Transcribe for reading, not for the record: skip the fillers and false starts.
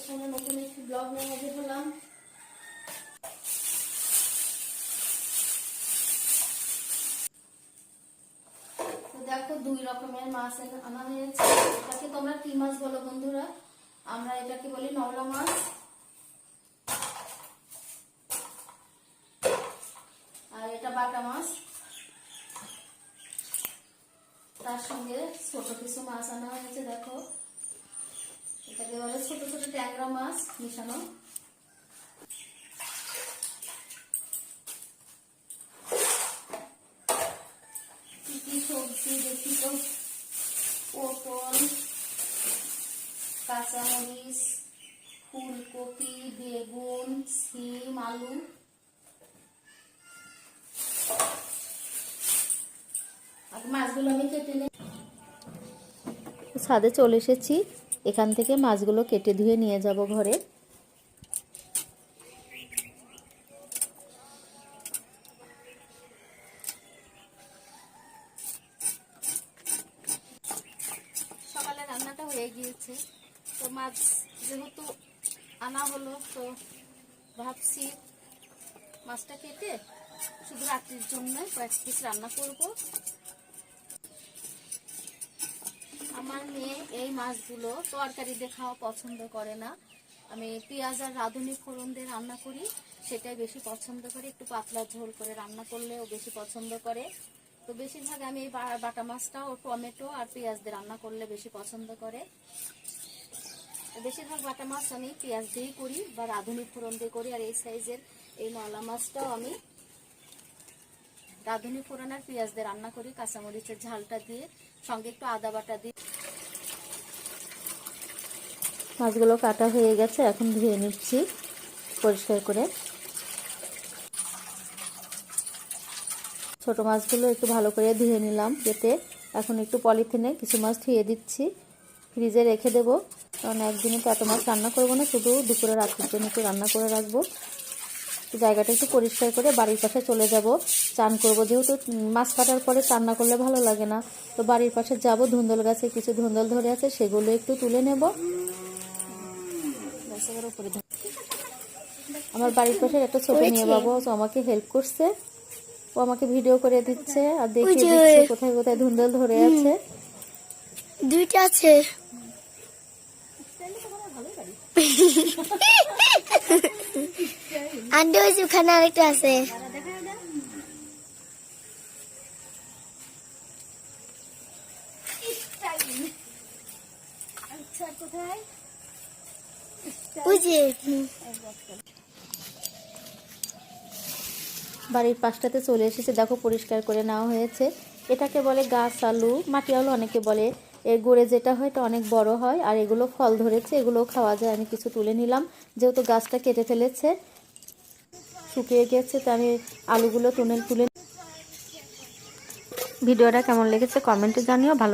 তোমাদের সামনে নতুন একটি ব্লগ নিয়ে হাজির হলাম। তো দেখো 2 রকমের মাছ আনা হয়েছে। এটাকে তোমরা কি মাছ বলো বন্ধুরা? আমরা এটাকে বলি নওলা মাছ, আর এটা বাটা মাছ। তার সঙ্গে ছোট কিছু মাছ আনা হয়েছে। দেখো এটাকে বলে ছোট ছোট ট্যাংরা মাছ মিশানো। কি কি সবজি দেখি তো, পটল, কাঁচামরিচ, ফুলকপি, বেগুন, সিম, আলু। আর মাছগুলো আমি কেটে নিই। ছাদে চলে এসেছি, এখান থেকে মাছগুলো কেটে ধুয়ে নিয়ে যাব ঘরে। সকালে রান্নাটা হয়ে গিয়েছে, তো মাছ যেহেতু আনা হলো তো ভাবছি মাছটা কেটে শুধু রাত্রির জন্য কয়েক পিস রান্না করব। আমার মেয়ে এই মাছগুলো তরকারি দিয়ে খাওয়া পছন্দ করে না, আমি পেঁয়াজ আর রাঁধুনি ফোড়ন দিয়ে রান্না করি সেটাই বেশি পছন্দ করে। একটু পাতলা ঝোল করে রান্না করলে ও বেশি পছন্দ করে। তো বেশিরভাগ আমি এই বাটা মাছটা ও টমেটো আর পেঁয়াজ দিয়ে রান্না করলে বেশি পছন্দ করে। বেশিরভাগ বাটা মাছ আমি পেঁয়াজ দিয়েই করি বা রাঁধুনি ফোড়ন দিয়ে করি। আর এই সাইজের এই নলা মাছটাও আমি রাঁধুনি ফোড়ন আর পেঁয়াজ দিয়ে রান্না করি, কাঁচামরিচের ঝালটা দিয়ে, সঙ্গে একটু আদা বাটা দিয়ে। মাছগুলো কাটা হয়ে গেছে, এখন ধুয়ে নিচ্ছি পরিষ্কার করে। ছোট মাছগুলো একটু ভালো করে ধুয়ে নিলাম কেটে। এখন একটু পলিথিনে কিছু মাছ ধুয়ে দিচ্ছি, ফ্রিজে রেখে দেবো, কারণ একদিনে তো এত মাছ রান্না করবো না, শুধু দুপুরে রাত্রির জন্য একটু রান্না করে রাখবো। জায়গাটা একটু পরিষ্কার করে বাড়ির পাশে চলে যাব, চান করবো। যেহেতু মাছ কাটার পরে চান না করলে ভালো লাগে না, তো বাড়ির পাশে যাব। ধুন্দল গাছে কিছু ধুন্দল ধরে আছে, সেগুলো একটু তুলে নেব। আমার বাড়ির পাশে একটা ছোট মেয়ে বাবু আমাকে হেল্প করছে, ও আমাকে ভিডিও করে দিচ্ছে আর দেখিয়ে দিচ্ছে কোথায় কোথায় ধুন্দল ধরে আছে। দুইটা আছে। আন্টি ওই যে ওখানে আরেকটা আছে। ওই যে বাড়ির পাশটাতে চলে এসেছে, দেখো পরিষ্কার করে নেওয়া হয়েছে। এটাকে বলে গাছ আলু, মাটি আলু অনেকে বলে। এর গোড়ে যেটা হয় এটা অনেক বড় হয়, আর এগুলো ফল ধরেছে, এগুলোও খাওয়া যায়। আমি কিছু তুলে নিলাম, যেহেতু গাছটা কেটে ফেলেছে, শুকিয়ে গেছে, তো আমি আলুগুলো তুলে। ভিডিওটা কেমন লেগেছে কমেন্টে জানিও। ভালো